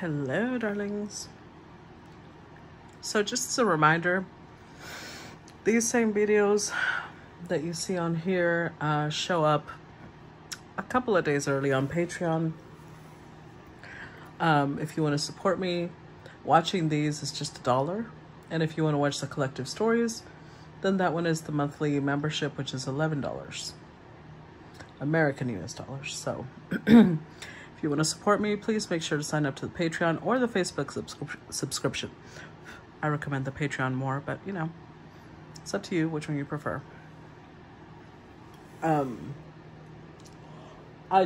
Hello, darlings. So just as a reminder, these same videos that you see on here show up a couple of days early on Patreon. If you want to support me, watching these is just $1. And if you want to watch the collective stories, then that one is the monthly membership, which is $11. American US dollars. So if you want to support me, please make sure to sign up to the Patreon or the Facebook subscription. I recommend the Patreon more, but you know, it's up to you which one you prefer. I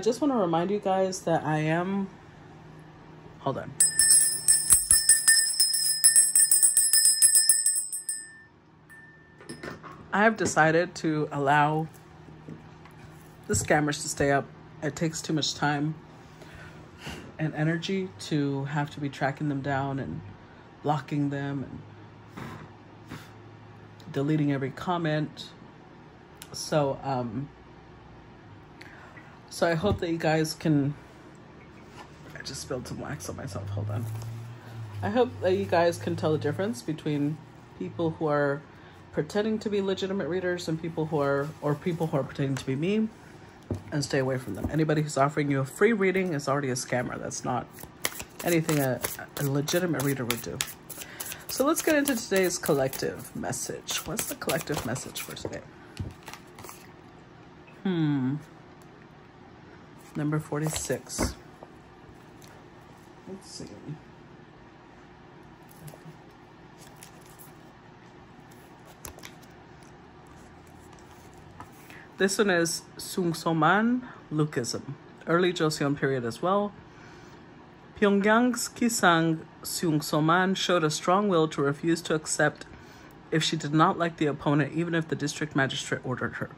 just want to remind you guys that I am, hold on. I have decided to allow the scammers to stay up. It takes too much time and energy to have to be tracking them down and blocking them and deleting every comment. So I hope that you guys can, I just spilled some wax on myself, hold on. I hope that you guys can tell the difference between people who are pretending to be legitimate readers and people who are pretending to be me, and stay away from them. Anybody who's offering you a free reading is already a scammer. That's not anything a legitimate reader would do. So let's get into today's collective message. What's the collective message for today? Number 46. Let's see. This one is Sungsoman Lukism, early Joseon period as well. Pyongyang's Kisang Sungsoman showed a strong will to refuse to accept if she did not like the opponent, even if the district magistrate ordered her.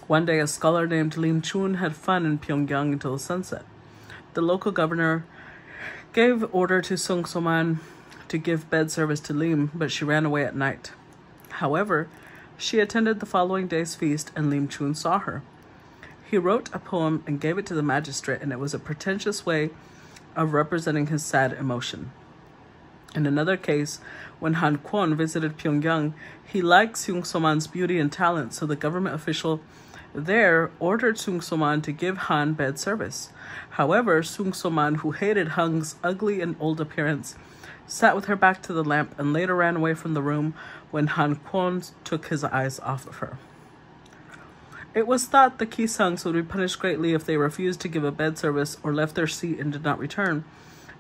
One day, a scholar named Lim Chun had fun in Pyongyang until sunset. The local governor gave order to Sungsoman to give bed service to Lim, but she ran away at night. However, she attended the following day's feast and Lim Chun saw her. He wrote a poem and gave it to the magistrate, and it was a pretentious way of representing his sad emotion. In another case, when Han Kwon visited Pyongyang, he liked Sungsoman's beauty and talent, so the government official there ordered Sungsoman to give Han bed service. However, Sungsoman, who hated Han's ugly and old appearance, sat with her back to the lamp and later ran away from the room when Han Kwon took his eyes off of her. It was thought the Kisangs would be punished greatly if they refused to give a bed service or left their seat and did not return,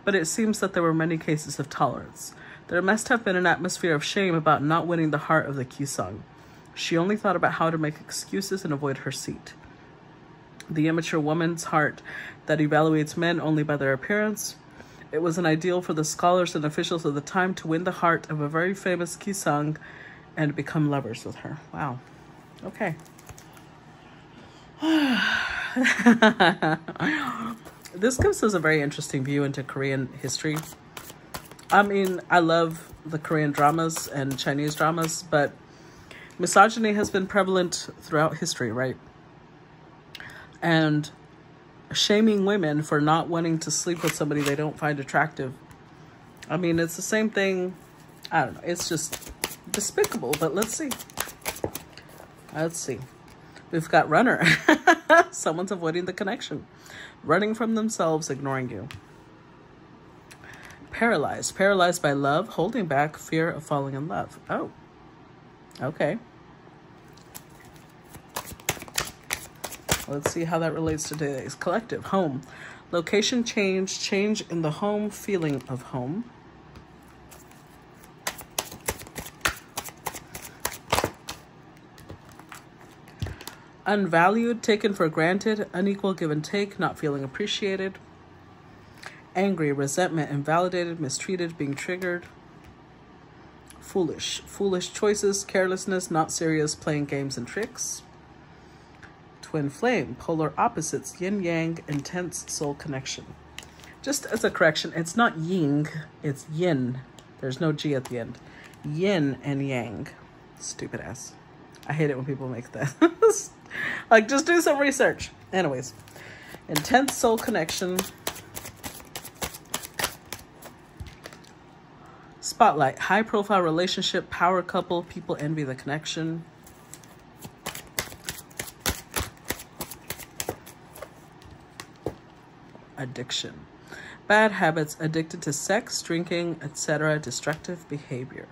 but it seems that there were many cases of tolerance. There must have been an atmosphere of shame about not winning the heart of the Kisang. She only thought about how to make excuses and avoid her seat. The immature woman's heart that evaluates men only by their appearance. It was an ideal for the scholars and officials of the time to win the heart of a very famous Kisang and become lovers with her. Wow. Okay. This gives us a very interesting view into Korean history. I mean, I love the Korean dramas and Chinese dramas, but misogyny has been prevalent throughout history, right? And shaming women for not wanting to sleep with somebody they don't find attractive. I mean, it's the same thing. I don't know. It's just despicable, but let's see. Let's see. We've got runner. Someone's avoiding the connection. Running from themselves, ignoring you. Paralyzed. Paralyzed by love, holding back, fear of falling in love. Oh. Okay. Let's see how that relates to today's collective. Home. Location change. Change in the home. Feeling of home. Unvalued. Taken for granted. Unequal give and take. Not feeling appreciated. Angry. Resentment. Invalidated. Mistreated. Being triggered. Foolish. Foolish choices. Carelessness. Not serious. Playing games and tricks. Twin flame, polar opposites, yin yang, intense soul connection. Just as a correction, it's not ying, it's yin. There's no G at the end. Yin and yang. Stupid ass. I hate it when people make that. Like, just do some research. Anyways, intense soul connection. Spotlight, high profile relationship, power couple, people envy the connection. Addiction, bad habits, addicted to sex, drinking, etc., destructive behavior.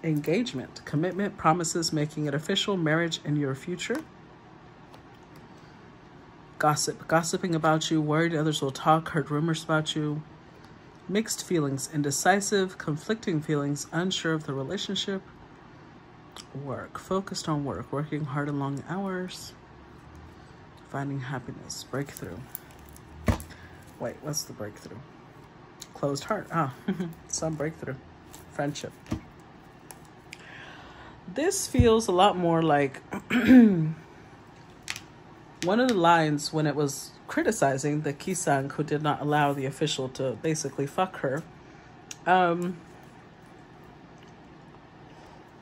Engagement, commitment, promises, making it official, marriage in your future. Gossip, gossiping about you, worried others will talk, heard rumors about you. Mixed feelings, indecisive, conflicting feelings, unsure of the relationship. Work, focused on work, working hard and long hours. Finding happiness, breakthrough. Wait, what's the breakthrough? Closed heart, some breakthrough. Friendship. This feels a lot more like one of the lines when it was criticizing the Kisang who did not allow the official to basically fuck her.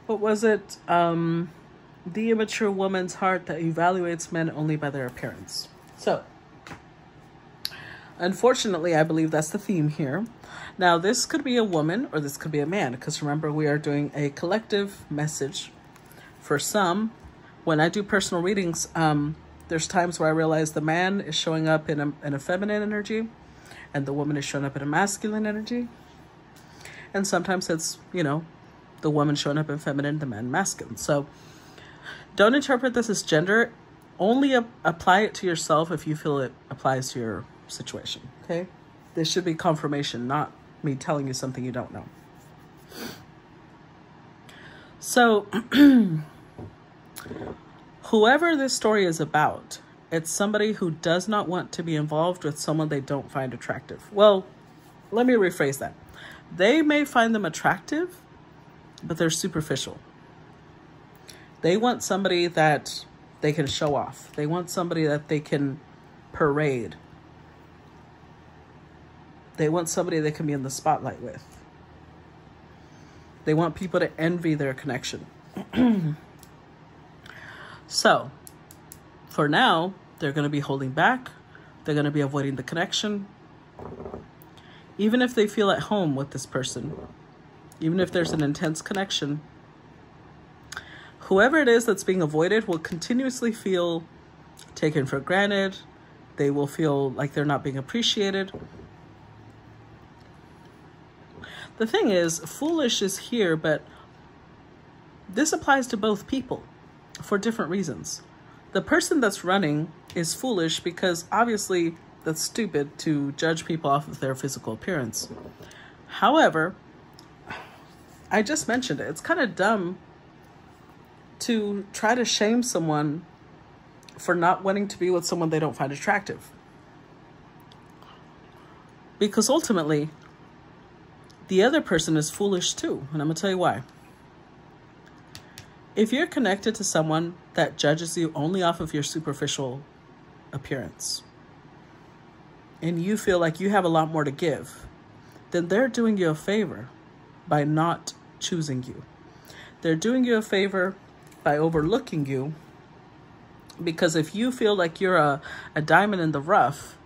What was it? The immature woman's heart that evaluates men only by their appearance. So, unfortunately, I believe that's the theme here. Now, this could be a woman or this could be a man, because remember, we are doing a collective message. For some, when I do personal readings, there's times where I realize the man is showing up in a feminine energy and the woman is showing up in a masculine energy. And sometimes it's, you know, the woman showing up in feminine, the man masculine. So don't interpret this as gender. Only apply it to yourself if you feel it applies to your situation, okay? This should be confirmation, not me telling you something you don't know. So whoever this story is about, it's somebody who does not want to be involved with someone they don't find attractive. Well, let me rephrase that. They may find them attractive, but they're superficial. They want somebody that they can show off. They want somebody that they can parade. They want somebody they can be in the spotlight with. They want people to envy their connection. So, for now, they're going to be holding back. They're going to be avoiding the connection. Even if they feel at home with this person, even if there's an intense connection, whoever it is that's being avoided will continuously feel taken for granted. They will feel like they're not being appreciated. The thing is, foolish is here, but this applies to both people for different reasons. The person that's running is foolish because obviously that's stupid to judge people off of their physical appearance. However, I just mentioned it. It's kind of dumb to try to shame someone for not wanting to be with someone they don't find attractive. Because ultimately, the other person is foolish too, and I'm going to tell you why. If you're connected to someone that judges you only off of your superficial appearance, and you feel like you have a lot more to give, then they're doing you a favor by not choosing you. They're doing you a favor by overlooking you, because if you feel like you're a diamond in the rough,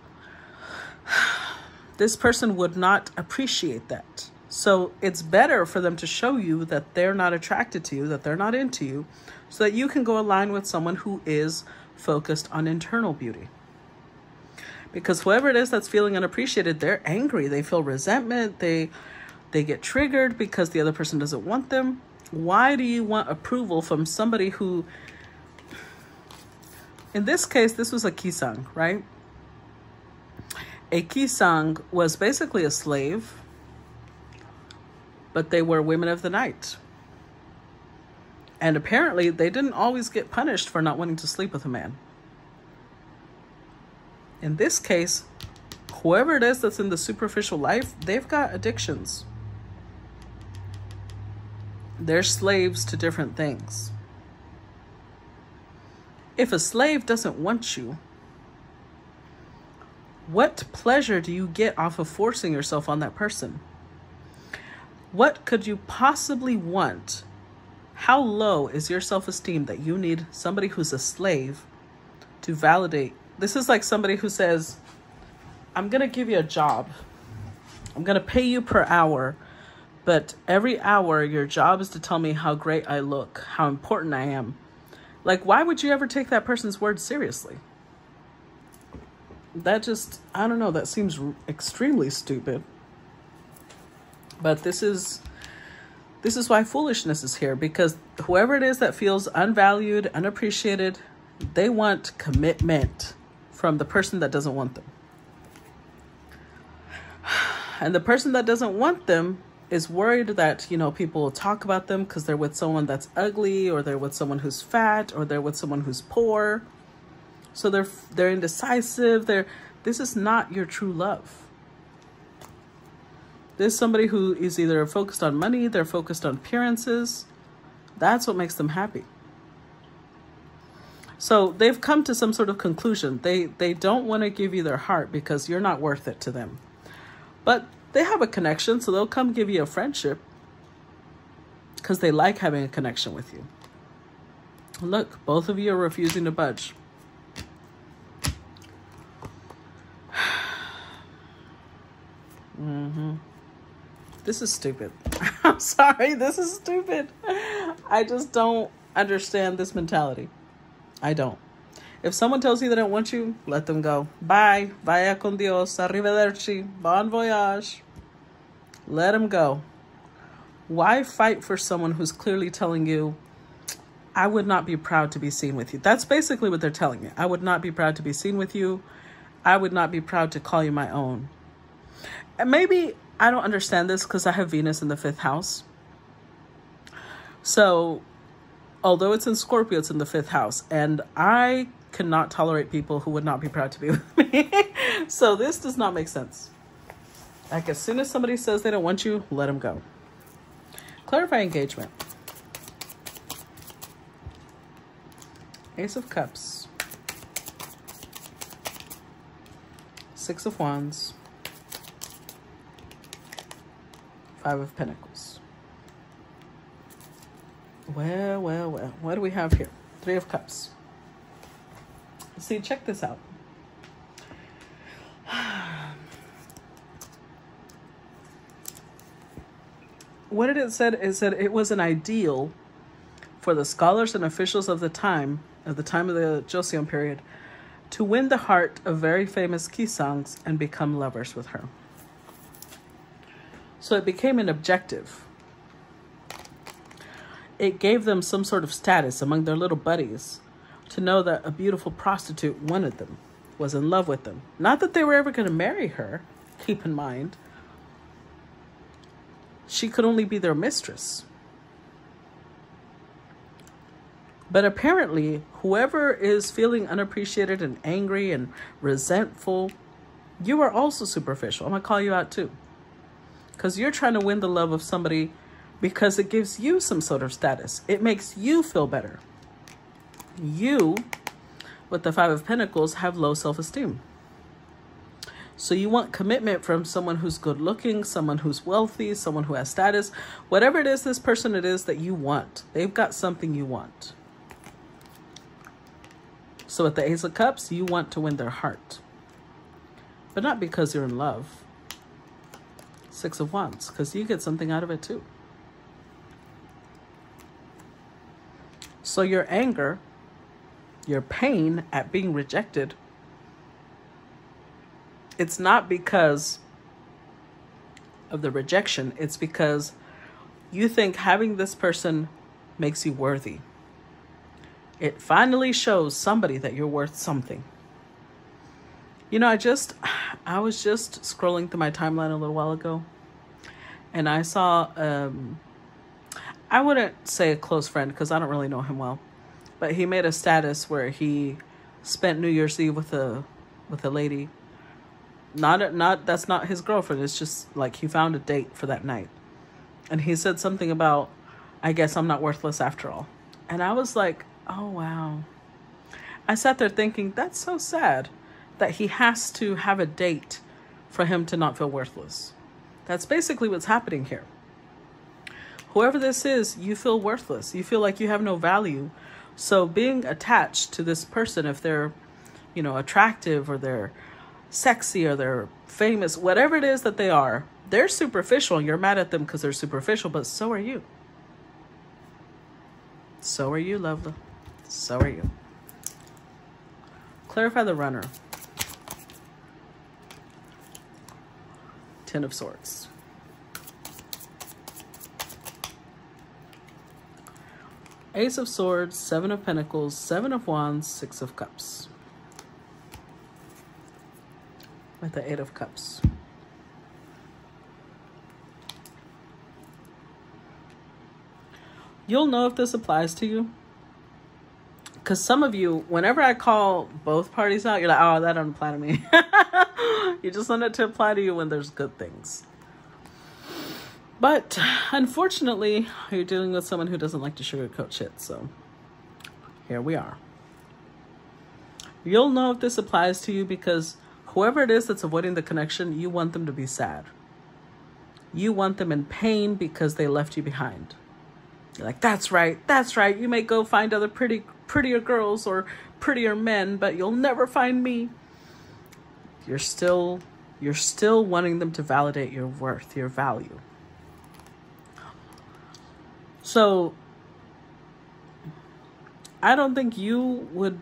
this person would not appreciate that. So it's better for them to show you that they're not attracted to you, that they're not into you, so that you can go align with someone who is focused on internal beauty. Because whoever it is that's feeling unappreciated, they're angry. They feel resentment. They get triggered because the other person doesn't want them. Why do you want approval from somebody who, in this case, this was a Kisang, right? A Kisang was basically a slave, but they were women of the night. And apparently they didn't always get punished for not wanting to sleep with a man. In this case, whoever it is that's in the superficial life, they've got addictions. They're slaves to different things. If a slave doesn't want you, what pleasure do you get off of forcing yourself on that person? What could you possibly want? How low is your self-esteem that you need somebody who's a slave to validate This is like somebody who says, I'm going to give you a job. I'm going to pay you per hour. But every hour, your job is to tell me how great I look, how important I am. Like, why would you ever take that person's words seriously? That just, I don't know, that seems extremely stupid. But this is why foolishness is here, because whoever it is that feels unvalued, unappreciated, they want commitment from the person that doesn't want them. And the person that doesn't want them is worried that, you know, people will talk about them because they're with someone that's ugly, or they're with someone who's fat, or they're with someone who's poor. So they're indecisive. This is not your true love. This is somebody who is either focused on money, they're focused on appearances. That's what makes them happy. So they've come to some sort of conclusion. They don't want to give you their heart because you're not worth it to them. But they have a connection, so they'll come give you a friendship because they like having a connection with you. Look, both of you are refusing to budge. This is stupid. I'm sorry, this is stupid. I just don't understand this mentality. I don't. If someone tells you they don't want you, let them go. Bye. Vaya con Dios. Arrivederci. Bon voyage. Let them go. Why fight for someone who's clearly telling you, I would not be proud to be seen with you? That's basically what they're telling you. I would not be proud to be seen with you. I would not be proud to call you my own. And maybe I don't understand this because I have Venus in the 5th house. So, although it's in Scorpio, it's in the 5th house. And I cannot tolerate people who would not be proud to be with me. So this does not make sense. Like, as soon as somebody says they don't want you, let them go. Clarify engagement. Ace of Cups. 6 of Wands. 5 of Pentacles. Well. What do we have here? 3 of Cups. See, check this out. What did it said? It said it was an ideal for the scholars and officials of the time of the Joseon period to win the heart of very famous Kisangs and become lovers with her. So it became an objective. It gave them some sort of status among their little buddies to know that a beautiful prostitute wanted them, was in love with them. Not that they were ever going to marry her, keep in mind. She could only be their mistress. But apparently, whoever is feeling unappreciated and angry and resentful, you are also superficial. I'm going to call you out too. Because you're trying to win the love of somebody because it gives you some sort of status. It makes you feel better. You, with the 5 of Pentacles, have low self-esteem. So you want commitment from someone who's good looking, someone who's wealthy, someone who has status. Whatever it is, this person it is that you want. They've got something you want. So with the Ace of Cups, you want to win their heart. But not because you're in love. 6 of Wands, because you get something out of it too. So your anger, your pain at being rejected, it's not because of the rejection. It's because you think having this person makes you worthy. It finally shows somebody that you're worth something. You know, I was just scrolling through my timeline a little while ago, and I saw, I wouldn't say a close friend because I don't really know him well, but he made a status where he spent New Year's Eve with a lady. That's not his girlfriend. It's just like he found a date for that night. And he said something about, I guess I'm not worthless after all. And I was like, oh, wow. I sat there thinking, that's so sad that he has to have a date for him to not feel worthless. That's basically what's happening here. Whoever this is, you feel worthless. You feel like you have no value. So being attached to this person, if they're attractive, or they're sexy, or they're famous, whatever it is that they are, they're superficial, and you're mad at them because they're superficial, but so are you. So are you, lovely. So are you. Clarify the runner. Ten of Swords. Ace of Swords, Seven of Pentacles, Seven of Wands, Six of Cups. With the Eight of Cups. You'll know if this applies to you. Because some of you, whenever I call both parties out, you're like, oh, that don't apply to me. You just want it to apply to you when there's good things. But unfortunately, you're dealing with someone who doesn't like to sugarcoat shit. So here we are. You'll know if this applies to you because whoever it is that's avoiding the connection, you want them to be sad. You want them in pain because they left you behind. You're like, that's right, that's right. You may go find other prettier girls or prettier men, but you'll never find me. You're still wanting them to validate your worth, your value. So I don't think you would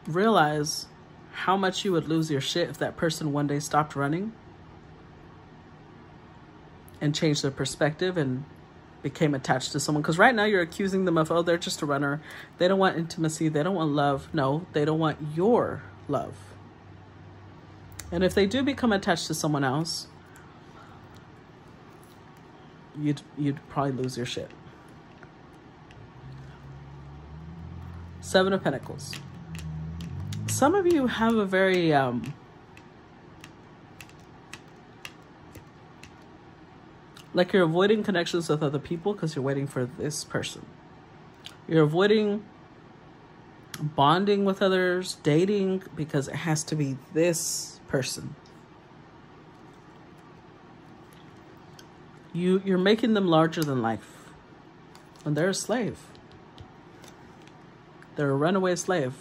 realize how much you would lose your shit if that person one day stopped running and changed their perspective and became attached to someone. Because right now you're accusing them of, oh, they're just a runner. They don't want intimacy. They don't want love. No, they don't want your love. And if they do become attached to someone else, you'd probably lose your shit. Seven of Pentacles. Some of you have a very like you're avoiding connections with other people because you're waiting for this person. You're avoiding bonding with others, dating, because it has to be this person. You're making them larger than life. And they're a slave. They're a runaway slave.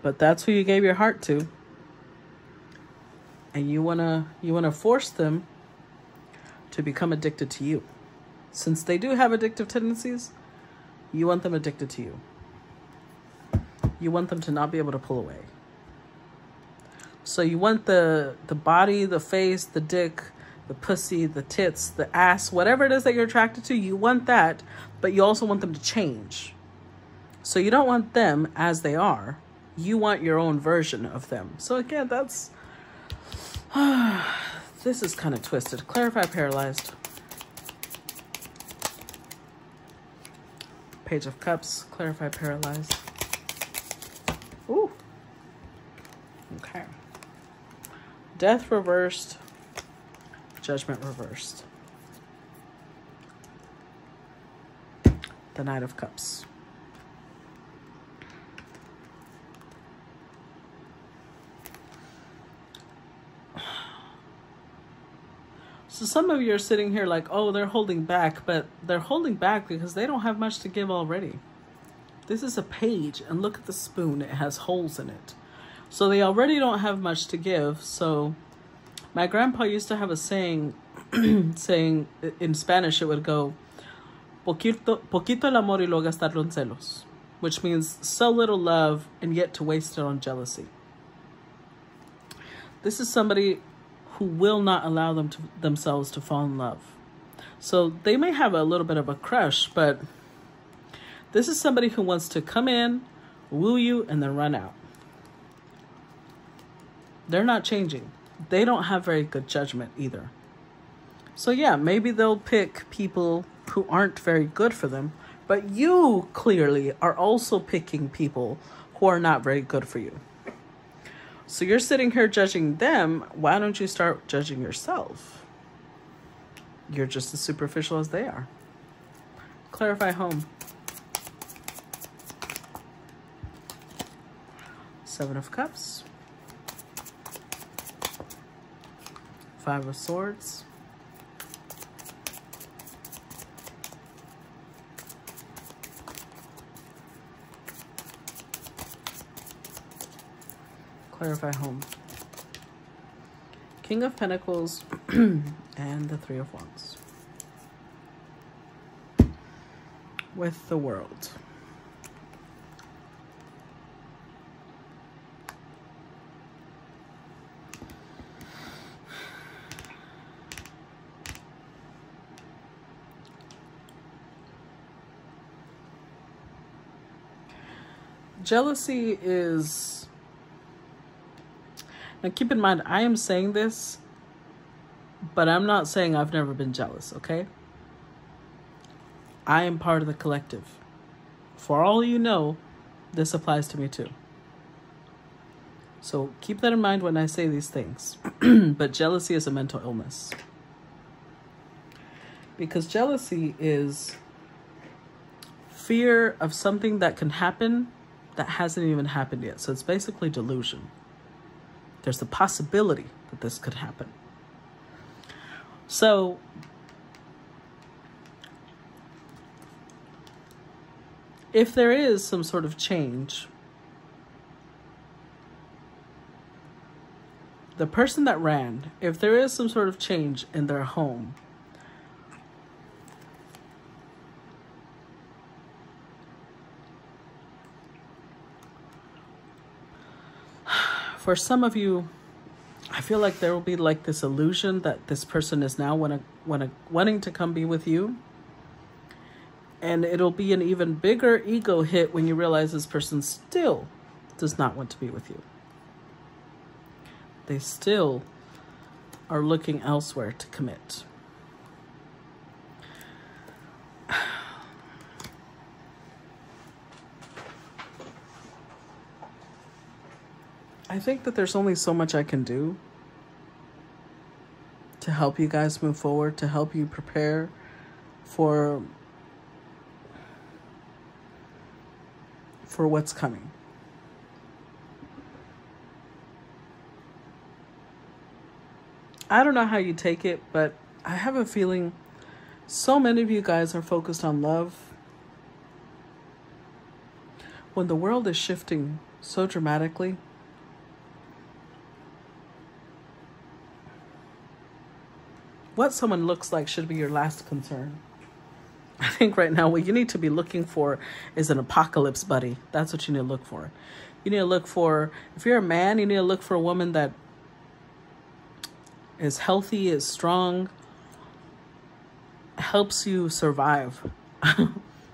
But that's who you gave your heart to. And you wanna force them to become addicted to you. Since they do have addictive tendencies, you want them addicted to you. You want them to not be able to pull away. So you want the body, the face, the dick, the pussy, the tits, the ass, whatever it is that you're attracted to, you want that, but you also want them to change. So you don't want them as they are. You want your own version of them. So again, that's... this is kind of twisted. Clarify paralyzed. Page of Cups. Clarify paralyzed. Ooh. Okay. Death reversed. Judgment reversed. The Knight of Cups. So some of you are sitting here like, oh, they're holding back, but they're holding back because they don't have much to give already. This is a page, and look at the spoon. It has holes in it. So they already don't have much to give. So my grandpa used to have a saying, saying in Spanish, it would go, poquito el amor y luego gastarlo en celos, which means so little love and yet to waste it on jealousy. This is somebody who will not allow themselves to fall in love. So they may have a little bit of a crush, but this is somebody who wants to come in, woo you, and then run out. They're not changing. They don't have very good judgment either. So yeah, maybe they'll pick people who aren't very good for them, but you clearly are also picking people who are not very good for you. So you're sitting here judging them. Why don't you start judging yourself? You're just as superficial as they are. Clarify home. Seven of Cups. Five of Swords. Clarify home. King of Pentacles and the Three of Wands. With the World. Jealousy is, now keep in mind, I am saying this, but I'm not saying I've never been jealous, okay? I am part of the collective. For all you know, this applies to me too. So keep that in mind when I say these things. But jealousy is a mental illness. Because jealousy is fear of something that can happen that hasn't even happened yet. So it's basically delusion. There's the possibility that this could happen. So if there is some sort of change, the person that ran, if there is some sort of change in their home, for some of you, I feel like there will be like this illusion that this person is now wanting to come be with you. And it'll be an even bigger ego hit when you realize this person still does not want to be with you. They still are looking elsewhere to commit. I think that there's only so much I can do to help you guys move forward, to help you prepare for what's coming. I don't know how you take it, but I have a feeling so many of you guys are focused on love when the world is shifting so dramatically. What someone looks like should be your last concern. I think right now what you need to be looking for is an apocalypse buddy. That's what you need to look for. You need to look for, if you're a man, you need to look for a woman that is healthy, is strong, helps you survive.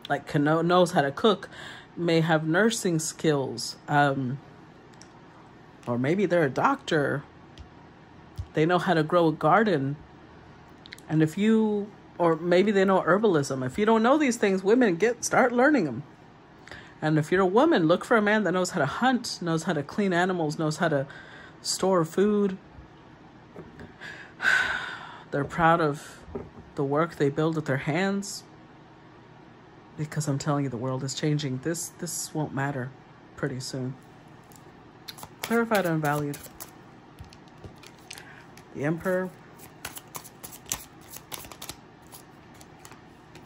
Like knows how to cook, may have nursing skills, or maybe they're a doctor. They know how to grow a garden. And if you, or maybe they know herbalism. If you don't know these things, women start learning them. And if you're a woman, look for a man that knows how to hunt, knows how to clean animals, knows how to store food. They're proud of the work they build with their hands. Because I'm telling you, the world is changing. This won't matter pretty soon. Clarified unvalued. The Emperor.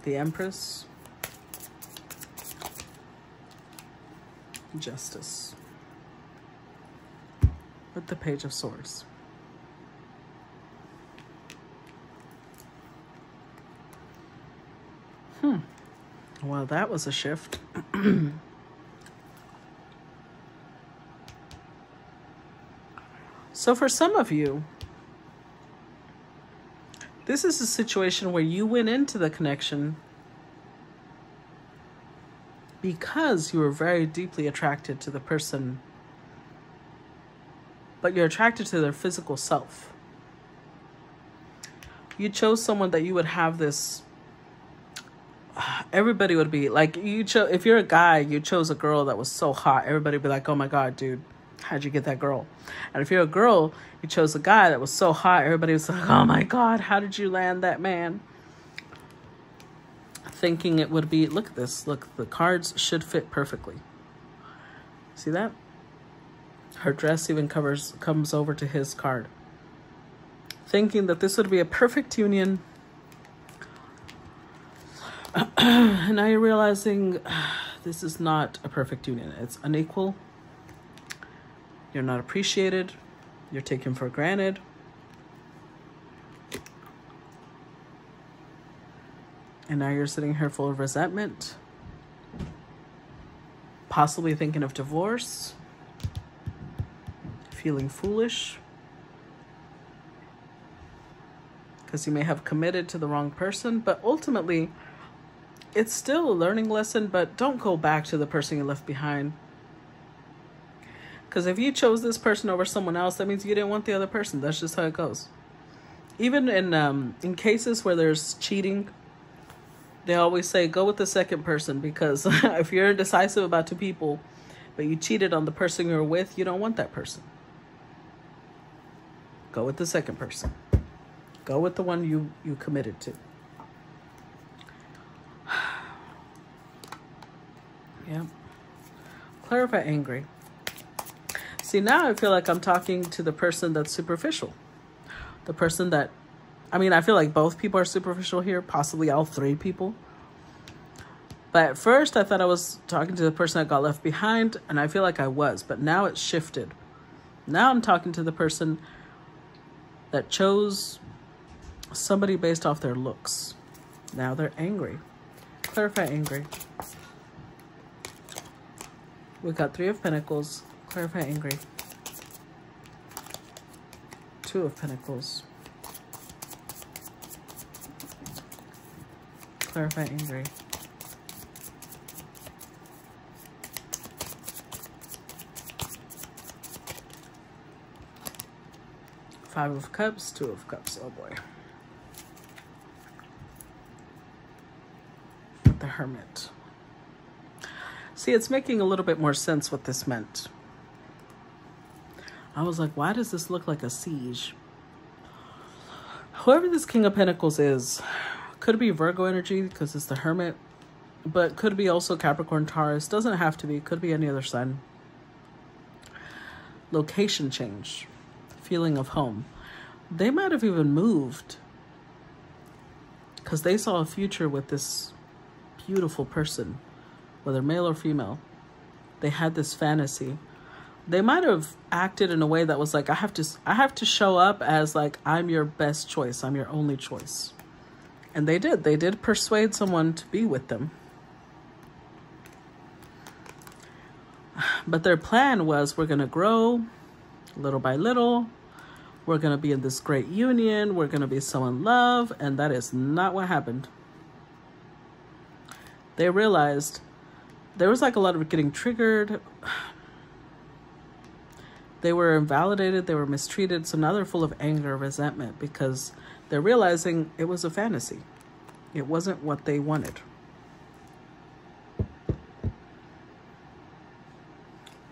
The Empress. Justice. With the Page of Swords. Well, that was a shift. So for some of you, this is a situation where you went into the connection because you were very deeply attracted to the person, but you're attracted to their physical self. You chose someone that you would have this, everybody would be like, if you're a guy, you chose a girl that was so hot, everybody would be like, oh my God, dude, how'd you get that girl? And if you're a girl, you chose a guy that was so hot, everybody was like, oh my God, how did you land that man? Thinking it would be, look at this, look, the cards should fit perfectly. See that? Her dress even comes over to his card. Thinking that this would be a perfect union. And now you're realizing this is not a perfect union. It's unequal. You're not appreciated. You're taken for granted. And now you're sitting here full of resentment, possibly thinking of divorce, feeling foolish, because you may have committed to the wrong person. But ultimately, it's still a learning lesson, but don't go back to the person you left behind. Because if you chose this person over someone else, that means you didn't want the other person. That's just how it goes. Even in cases where there's cheating, they always say, go with the second person, because if you're indecisive about two people, but you cheated on the person you're with, you don't want that person. Go with the second person. Go with the one you committed to. Yeah. Clarify angry. See, now I feel like I'm talking to the person that's superficial. The person that, I mean, I feel like both people are superficial here, possibly all three people. But at first I thought I was talking to the person that got left behind, and I feel like I was, but now it's shifted. Now I'm talking to the person that chose somebody based off their looks. Now they're angry. Clarify angry. We got 3 of Pentacles. Clarify angry. 2 of Pentacles. Clarify angry. Five of Cups, 2 of Cups. Oh boy. With the Hermit. See, it's making a little bit more sense what this meant. I was like, why does this look like a siege? Whoever this King of Pentacles is, could be Virgo energy because it's the Hermit, but could be also Capricorn, Taurus. Doesn't have to be. Could be any other sign. Location change. Feeling of home. They might have even moved because they saw a future with this beautiful person, whether male or female. They had this fantasy. They might have acted in a way that was like, I have to show up as like, I'm your best choice. I'm your only choice. And they did. They did persuade someone to be with them. But their plan was, we're going to grow little by little. We're going to be in this great union. We're going to be so in love. And that is not what happened. They realized there was like a lot of getting triggered. They were invalidated. They were mistreated. So now they're full of anger, resentment, because they're realizing it was a fantasy. It wasn't what they wanted.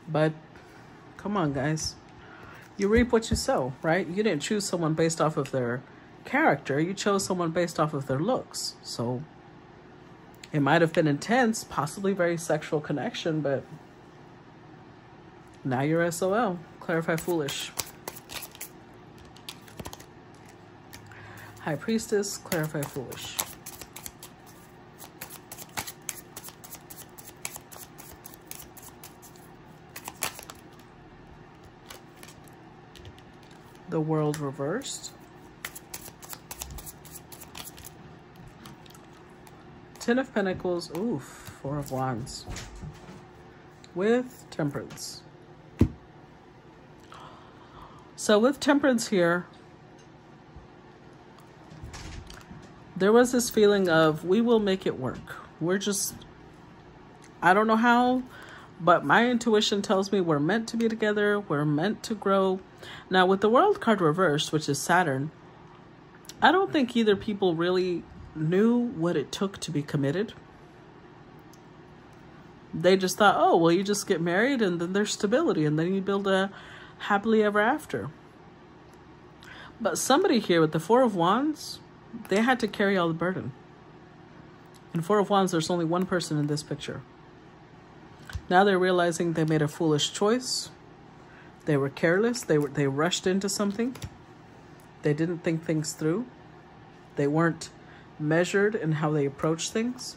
But come on, guys. You reap what you sow, right? You didn't choose someone based off of their character. You chose someone based off of their looks. So it might have been intense, possibly very sexual connection, but now you're SOL. Clarify foolish. High Priestess, clarify foolish. The World reversed. 10 of Pentacles. Oof. 4 of Wands. With Temperance. So with Temperance here, there was this feeling of, we will make it work. We're just, I don't know how, but my intuition tells me we're meant to be together. We're meant to grow. Now with the World card reversed, which is Saturn, I don't think either people really knew what it took to be committed. They just thought, oh, well, you just get married and then there's stability and then you build a happily ever after. But somebody here with the 4 of Wands, they had to carry all the burden. In 4 of Wands, there's only one person in this picture. Now they're realizing they made a foolish choice. They were careless. They rushed into something. They didn't think things through. They weren't measured in how they approached things.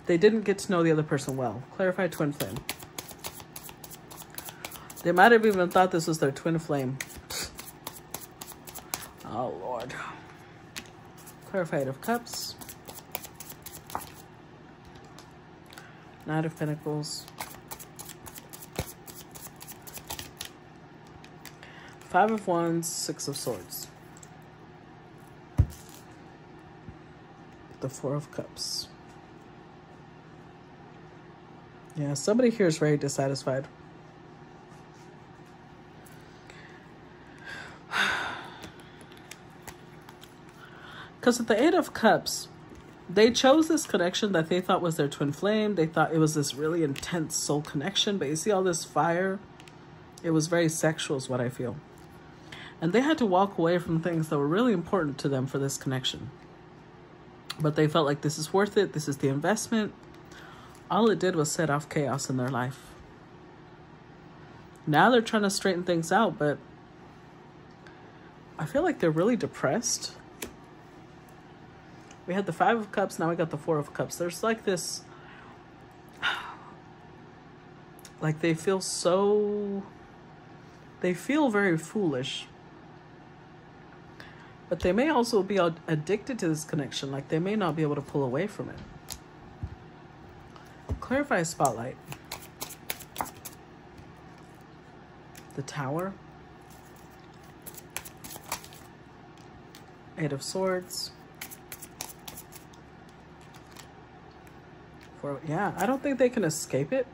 They didn't get to know the other person well. Clarify twin flame. They might have even thought this was their twin flame. Oh, Lord. Clarify Eight of Cups. Knight of Pentacles. Five of Wands, Six of Swords. The Four of Cups. Yeah, somebody here is very dissatisfied. Because with the Eight of Cups, they chose this connection that they thought was their twin flame. They thought it was this really intense soul connection. But you see all this fire? It was very sexual is what I feel. And they had to walk away from things that were really important to them for this connection. But they felt like this is worth it. This is the investment. All it did was set off chaos in their life. Now they're trying to straighten things out, but I feel like they're really depressed. We had the Five of Cups, now we got the Four of Cups. There's like this, like they feel very foolish. But they may also be addicted to this connection. Like they may not be able to pull away from it. Clarify Spotlight. The Tower. Eight of Swords. Yeah, I don't think they can escape it.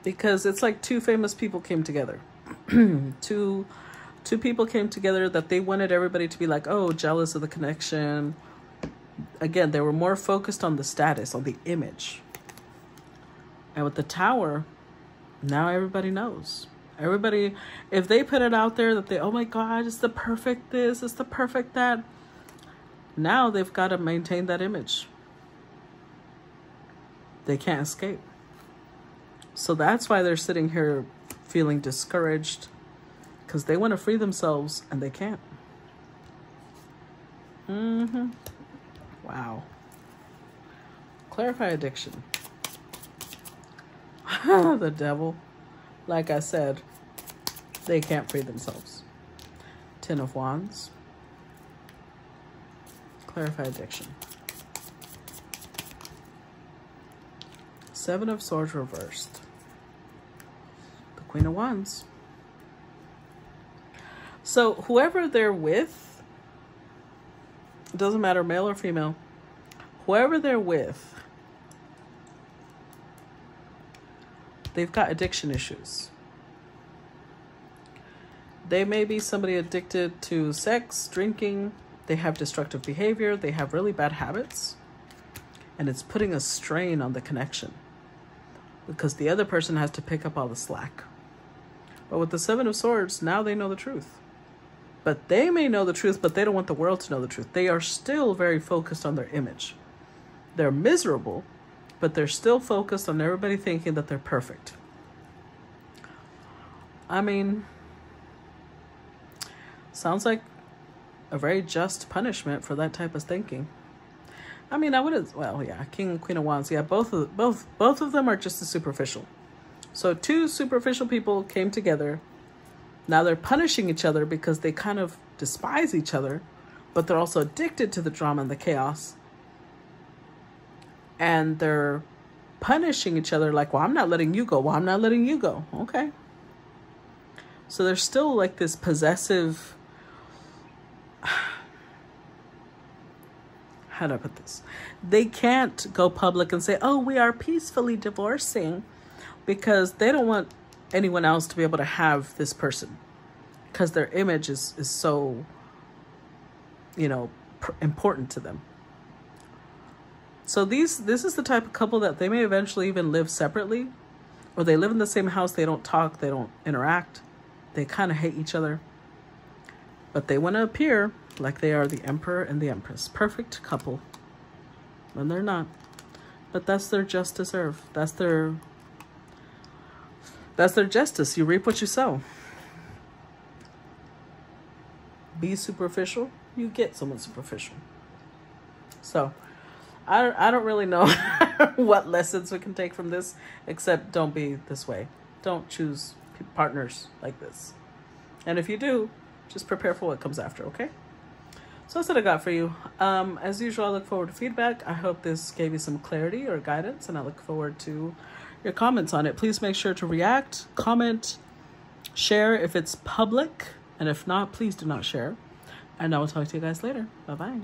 Because it's like two famous people came together. Two people came together that they wanted everybody to be like, oh, jealous of the connection. Again, they were more focused on the status, on the image. And with the Tower, now everybody knows. Everybody, if they put it out there that they, oh my God, it's the perfect this, it's the perfect that. Now they've got to maintain that image. They can't escape. So that's why they're sitting here feeling discouraged. Because they want to free themselves and they can't. Wow. Clarify Addiction. The Devil. Like I said, they can't free themselves. Ten of Wands. Clarify Addiction. Seven of Swords reversed. The Queen of Wands. So whoever they're with, it doesn't matter male or female, whoever they're with, they've got addiction issues. They may be somebody addicted to sex, drinking, they have destructive behavior, they have really bad habits, and it's putting a strain on the connection because the other person has to pick up all the slack. But with the Seven of Swords, now they know the truth. But they may know the truth, but they don't want the world to know the truth. They are still very focused on their image. They're miserable, but they're still focused on everybody thinking that they're perfect. I mean, sounds like a very just punishment for that type of thinking. I mean, I would have, well, yeah, King and Queen of Wands. Yeah, both of them are just as superficial. So two superficial people came together. Now they're punishing each other because they kind of despise each other, but they're also addicted to the drama and the chaos. And they're punishing each other like, well, I'm not letting you go. Well, I'm not letting you go. Okay. So there's still like this possessive, how do I put this? They can't go public and say, oh, we are peacefully divorcing, because they don't want anyone else to be able to have this person because their image is so, you know, important to them. So this is the type of couple that they may eventually even live separately, or they live in the same house. They don't talk, they don't interact, they kind of hate each other, but they want to appear like they are the Emperor and the Empress, perfect couple, when they're not. But that's their just deserve. That's their justice. You reap what you sow. Be superficial, you get someone superficial. So I don't really know what lessons we can take from this, except don't be this way. Don't choose partners like this. And if you do, just prepare for what comes after, okay? So that's what I got for you. As usual, I look forward to feedback. I hope this gave you some clarity or guidance, and I look forward to your comments on it. Please make sure to react, comment, share if it's public, and if not, please do not share. And I will talk to you guys later. Bye-bye.